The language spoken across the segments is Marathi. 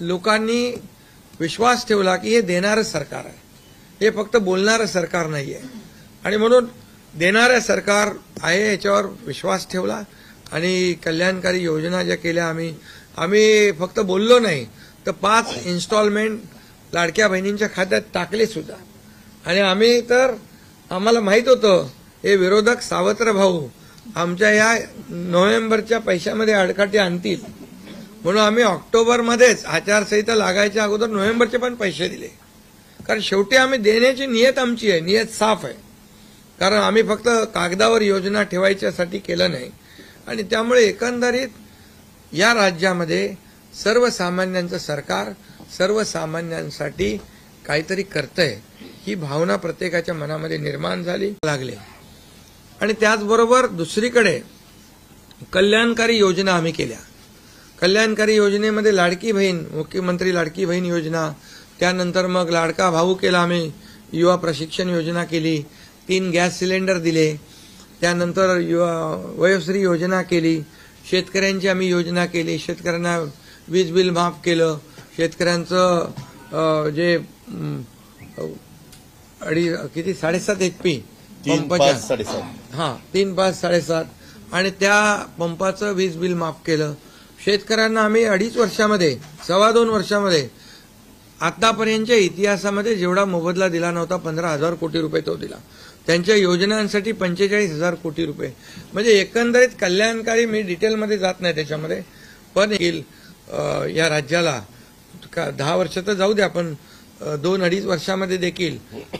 लोकांनी विश्वास ठेवला की हे देणारं सरकार आहे, हे फक्त बोलणारं सरकार नाही आहे. आणि म्हणून देणारं सरकार आहे याच्यावर विश्वास ठेवला आणि कल्याणकारी योजना ज्या केल्या आम्ही फक्त बोललो नाही तर 5 इन्स्टॉलमेंट लाडक्या बहिणींच्या खात्यात टाकले सुद्धा. आणि आम्हाला माहित होतं हे विरोधक सावत्र भाऊ आमच्या या नोव्हेंबरच्या पैशामध्ये अडकाटी आणतील, म्हणून आम्ही ऑक्टोबरमध्येच आचारसंहिता लागायच्या अगोदर नोव्हेंबरचे पण पैसे दिले. कारण शेवटी आम्ही देण्याची नियत आमची आहे, नियत साफ आहे. कारण आम्ही फक्त कागदावर योजना ठेवायच्यासाठी केलं नाही. आणि त्यामुळे एकंदरीत या राज्यामध्ये सर्वसामान्यांचं सरकार सर्वसामान्यांसाठी काहीतरी करतंय ही भावना प्रत्येकाच्या मनामध्ये निर्माण झाली लागले. आणि त्याचबरोबर दुसरीकडे कल्याणकारी योजना आम्ही केल्या. कल्याणकारी योजनेमध्ये लाडकी बहीण, मुख्यमंत्री लाडकी बहीण योजना, त्यानंतर मग लाडका भाऊ केला, आम्ही युवा प्रशिक्षण योजना केली, 3 गॅस सिलेंडर दिले, त्यानंतर वयोश्री योजना केली, शेतकऱ्यांची आम्ही योजना केली, शेतकऱ्यांना वीज बिल माफ केलं, शेतकऱ्यांचं जे 7.5 HP पंपाच्या 3, 5, 7.5 आणि त्या पंपाचं वीज बिल माफ केलं. शेतकऱ्यांना आम्ही 2.5 वर्षामध्ये 2.25 वर्षामध्ये आतापर्यंतच्या इतिहासामध्ये जेवढा मोबदला दिला नव्हता 15,000 कोटी रुपये तो दिला. त्यांच्या योजनांसाठी 45,000 कोटी रुपये. म्हणजे एकंदरीत कल्याणकारी, मी डिटेलमध्ये जात नाही त्याच्यामध्ये, पण या राज्याला 10 वर्ष तर जाऊ द्या, पण 2-2.5 वर्षामध्ये देखील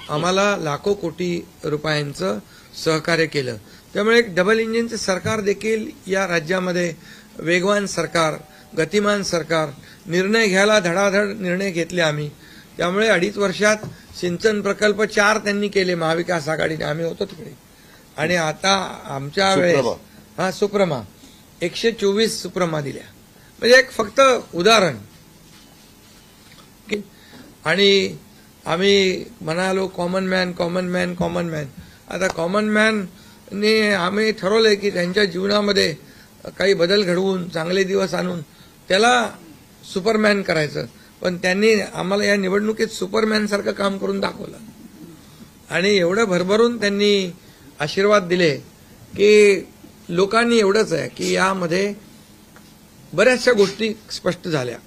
आम्हाला लाखो कोटी रुपयांचं सहकार्य केलं. त्यामुळे एक डबल इंजिनचं सरकार देखील या राज्यामध्ये, वेगवान सरकार, गतिमान सरकार, निर्णय घ्यायला धडाधड निर्णय घेतले आम्ही. त्यामुळे 2.5 वर्षात सिंचन प्रकल्प 4 त्यांनी केले महाविकास आघाडीने, आम्ही होतो तिकडे. आणि आता आमच्या वेळेस सुप्रमा 124 सुप्रमा दिल्या. म्हणजे एक फक्त उदाहरण. आणि आम्ही म्हणालो कॉमन मॅन. आता कॉमन मॅनने आम्ही ठरवलंय की त्यांच्या जीवनामध्ये काही बदल घडवून चांगले दिवस आणून त्याला सुपरमॅन करायचं. पण त्यांनी आम्हाला या निवडणुकीत सुपरमॅन सारखं काम करून दाखवलं आणि एवढं भरभरून त्यांनी आशीर्वाद दिले की लोकांनी एवढंच आहे की यामध्ये बऱ्याचशा गोष्टी स्पष्ट झाल्या.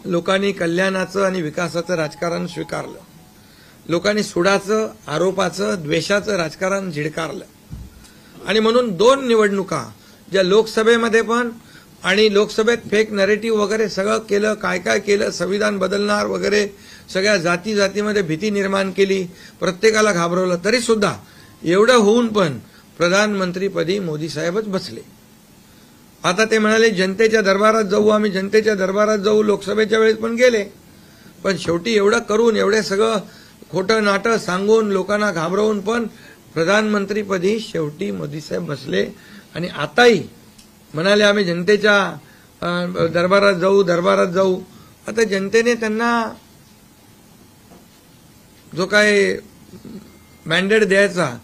लोकांनी कल्याणाचं आणि विकासाचं राजकारण स्वीकारलं. लोकांनी सुडाचं, आरोपाचं, द्वेषाचं राजकारण झिडकारलं. आणि म्हणून 2 निवडणुका, ज्या लोकसभेमध्ये पण आणि लोकसभेत फेक नरेटिव्ह वगैरे सगळं केलं, काय केलं, संविधान बदलणार वगैरे, सगळ्या जातीमध्ये भीती निर्माण केली, प्रत्येकाला घाबरवलं. तरी सुद्धा एवढं होऊन पण प्रधानमंत्रीपदी मोदी साहेबच बसले. आता ते म्हणाले जनतेच्या दरबारात जाऊ, आम्ही जनतेच्या दरबारात जाऊ. लोकसभेच्या वेळेस पण गेले, पण शेवटी एवढं करून, एवढे सगळं खोटं नाटं सांगून, लोकांना घाबरवून पण प्रधानमंत्रीपदी शेवटी मोदी साहेब बसले. आणि आताही म्हणाले आम्ही जनतेच्या दरबारात जाऊ. आता जनतेने त्यांना जो काय मॅन्डेट द्यायचा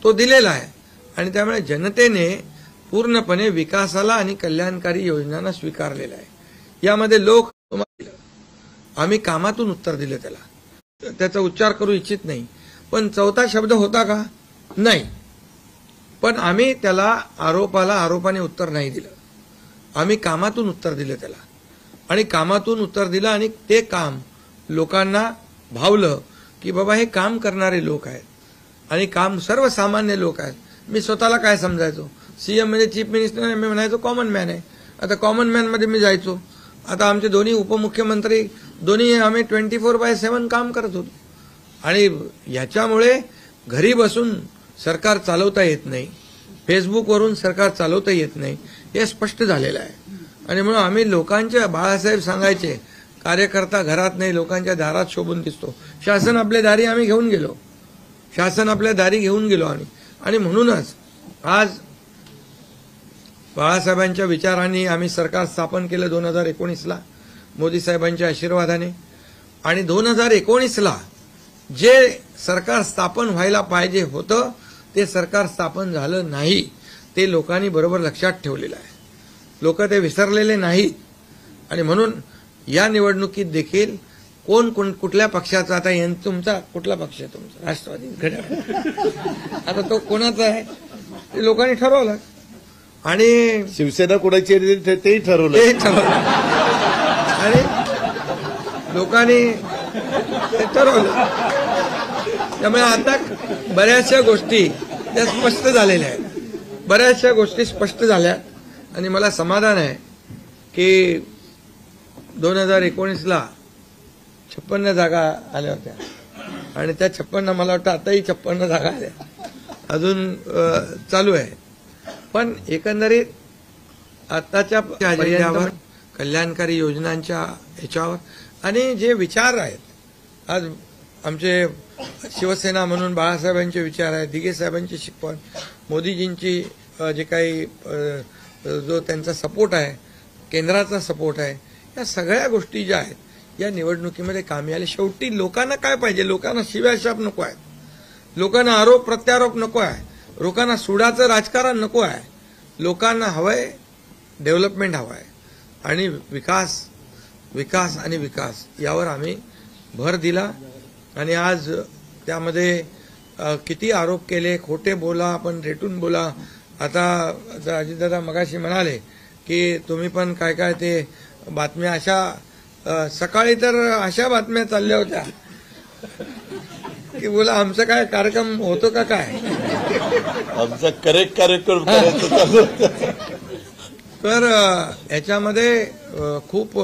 तो दिलेला आहे. आणि त्यामुळे जनतेने पूर्णपणे विकासाला आणि कल्याणकारी योजनांना स्वीकारलेला आहे. यामध्ये लोक, आम्ही कामातून उत्तर दिलं, त्याचा उच्चार करू इच्छित नाही, पण 4था शब्द होता का? नाही. पण आम्ही त्याला आरोपाने उत्तर नाही दिलं. आम्ही कामातून उत्तर दिलं त्याला. आणि कामातून उत्तर दिलं आणि ते काम लोकांना भावलं की बाबा हे काम करणारे लोक आहेत आणि काम सर्वसामान्य लोक आहेत. मी स्वतःला काय समजायचो, सीएम म्हणजे चीफ मिनिस्टर, मी म्हणायचो कॉमन मॅन आहे. आता कॉमन मॅन मध्ये मी जायचो. आता आमचे दोन्ही उपमुख्यमंत्री, दोन्ही आम्ही 24/7 काम करत होतो. आणि याच्यामुळे घरी बसून सरकार चालवता येत नाही, फेसबुकवरून सरकार चालवता येत नाही, हे स्पष्ट झालेलं आहे. आणि म्हणून आम्ही लोकांच्या, बाळासाहेब सांगायचे, कार्यकर्ता घरात नाही लोकांच्या दारात शोभून दिसतो. शासन आपल्या दारी आम्ही घेऊन गेलो, आम्ही. आणि म्हणूनच आज बाळासाहेबांच्या विचारांनी आम्ही सरकार स्थापन केलं 2019ला मोदी साहेबांच्या आशीर्वादाने. आणि 2019ला जे सरकार स्थापन व्हायला पाहिजे होतं ते सरकार स्थापन झालं नाही, ते लोकांनी बरोबर लक्षात ठेवलेलं आहे. लोक ते विसरलेले नाहीत. आणि म्हणून या निवडणुकीत देखील कोण कुठल्या पक्षाचा, आता तुमचा कुठला पक्ष आहे तुमचा? राष्ट्रवादी घड्याळ. आता तो कोणाचा आहे ते लोकांनी ठरवलं. आणि शिवसेना कोणाची आहे तेही ठरवलं. आणि लोकांनी ते ठरवलं. त्यामुळे आता बऱ्याचशा गोष्टी त्या स्पष्ट झालेल्या आहेत. बऱ्याचशा गोष्टी स्पष्ट झाल्या आणि मला समाधान आहे की 2019ला 56 जागा आल्या होत्या आणि त्या 56 मला वाटतं आताही 56 जागा आल्या, अजून चालू आहे. पण एकंदरीत आताच्या अजेंड्यावर, कल्याणकारी योजनांच्या ह्याच्यावर आणि जे विचार आहेत, आज आमचे शिवसेना म्हणून बाळासाहेबांचे विचार आहेत, दिघे साहेबांची शिकवण, मोदीजींची जे काही जो त्यांचा सपोर्ट आहे, केंद्राचा सपोर्ट आहे, या सगळ्या गोष्टी ज्या आहेत या निवडणुकीमध्ये कामी आल्या. शेवटी लोकांना काय पाहिजे? लोकांना शिव्याशाप नको आहे, लोकांना आरोप प्रत्यारोप नको आहे, लोकांना सुडाचं राजकारण नको आहे. लोकांना हवंय डेव्हलपमेंट हवं आहे आणि विकास, विकास आणि विकास यावर आम्ही भर दिला. आणि आज त्यामध्ये किती आरोप केले, खोटे बोला, आपण रेटून बोला. आता अजितदादा मगाशी म्हणाले की तुम्ही पण काय काय ते बातम्या अशा, सकाळी तर अशा बातम्या चालल्या होत्या की बोला आमचा काय कार्यक्रम होतो का काय, आमचा करेक्ट कार्यक्रम करायचं चालू. तर याच्यामध्ये खूप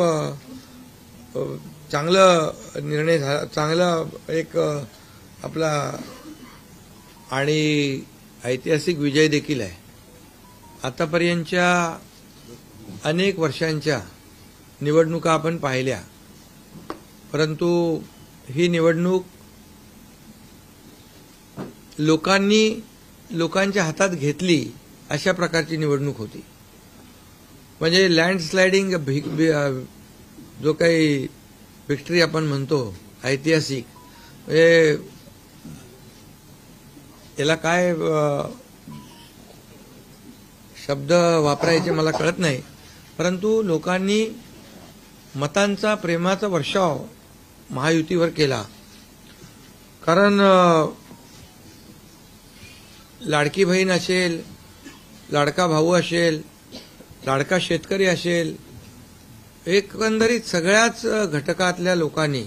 चांगलं निर्णय झाला, चांगला एक आपला आणि ऐतिहासिक विजय देखील आहे. आतापर्यंतच्या अनेक वर्षांच्या निवडणुका आपण पाहिल्या, परंतु ही निवडणूक लोकांच्या हातात घेतली अशा प्रकारची निवडणूक होती. म्हणजे लँडस्लायडिंग जो काही विक्ट्री आपण म्हणतो ऐतिहासिक, म्हणजे याला काय शब्द वापरायचे मला कळत नाही, परंतु लोकांनी मतांचा, प्रेमाचा वर्षाव महायुतीवर केला. कारण लाडकी बहीण असेल, लाडका भाऊ असेल, लाडका शेतकरी असेल, एकंदरीत सगळ्याच घटकातल्या लोकांनी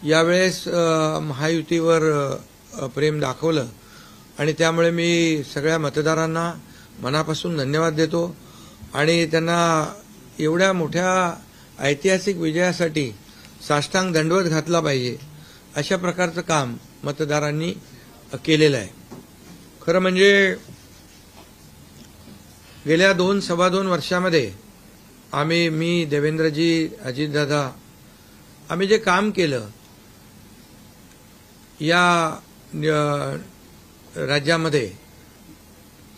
यावेळेस महायुतीवर प्रेम दाखवलं आणि त्यामुळे मी सगळ्या मतदारांना मनापासून धन्यवाद देतो आणि त्यांना एवढ्या मोठ्या ऐतिहासिक विजयासाठी साष्टांग दंडवत घातला पाहिजे अशा प्रकारचं काम मतदारांनी केलेलं आहे. खरं म्हणजे गेल्या 2-2.25 वर्षामध्ये मी, देवेंद्रजी, अजितदादा, आम्ही जे काम केलं या राज्यामध्ये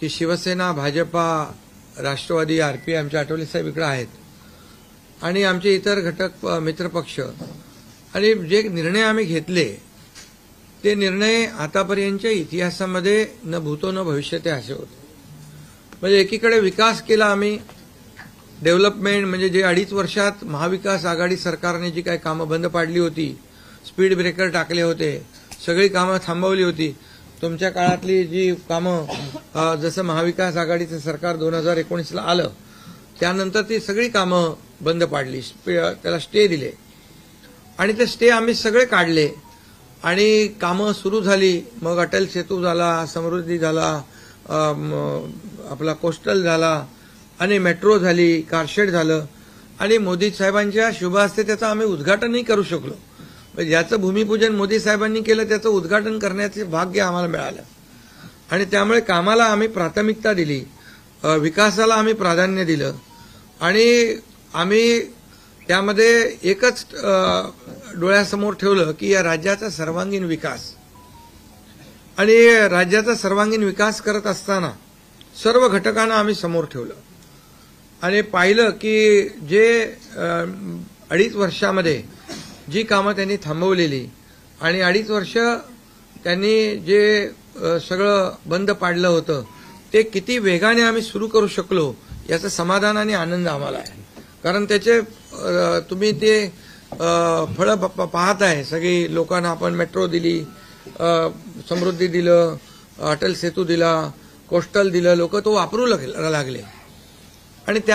की शिवसेना, भाजपा, राष्ट्रवादी, आरपीआय, आमचे आठवले साहेब इकडे आहेत आणि आमचे इतर घटक मित्रपक्ष, आणि जे निर्णय आम्ही घेतले ते निर्णय आतापर्यंतच्या इतिहासामध्ये न भूतो न भविष्यते असे होते. म्हणजे एकीकडे विकास केला आम्ही, डेव्हलपमेंट, म्हणजे जे 2.5 वर्षात महाविकास आघाडी सरकारने जी काही कामं बंद पाडली होती, स्पीड ब्रेकर टाकले होते, सगळी कामं थांबवली होती. तुमच्या काळातली जी कामं, जसं महाविकास आघाडीचं सरकार 2019ला आलं त्यानंतर ती सगळी कामं बंद पाडली, त्याला स्टे दिले आणि ते स्टे आम्ही सगळे काढले आणि कामं सुरू झाली. मग अटल सेतू झाला, समृद्धी झाला, आपला कोस्टल झाला आणि मेट्रो झाली, कारशेड झालं आणि मोदी साहेबांच्या शुभ हस्ते त्याचं आम्ही उद्घाटनही करू शकलो. ज्याचं भूमिपूजन मोदी साहेबांनी केलं त्याचं उद्घाटन करण्याचे भाग्य आम्हाला मिळालं आणि त्यामुळे कामाला आम्ही प्राथमिकता दिली, विकासाला आम्ही प्राधान्य दिलं आणि आम्ही त्यामध्ये एकच डोळ्यासमोर ठेवलं की या राज्याचा सर्वांगीण विकास. आणि राज्याचा सर्वांगीण विकास करत असताना सर्व घटकांना आम्ही समोर ठेवलं आणि पाहिलं की जे 2.5 वर्षामध्ये जी कामं त्यांनी थांबवलेली आणि 2.5 वर्ष त्यांनी जे सगळं बंद पाडलं होतं ते किती वेगाने आम्ही सुरू करू शकलो याचं समाधान आणि आनंद आम्हाला आहे. कारण त्याचे तुम्ही ते फळं पाहताय. सगळी लोकांना आपण मेट्रो दिली, समृद्धी दिलं, अटल सेतू दिला, कोस्टल दिलं, लोक तो वापरू लागले आणि त्या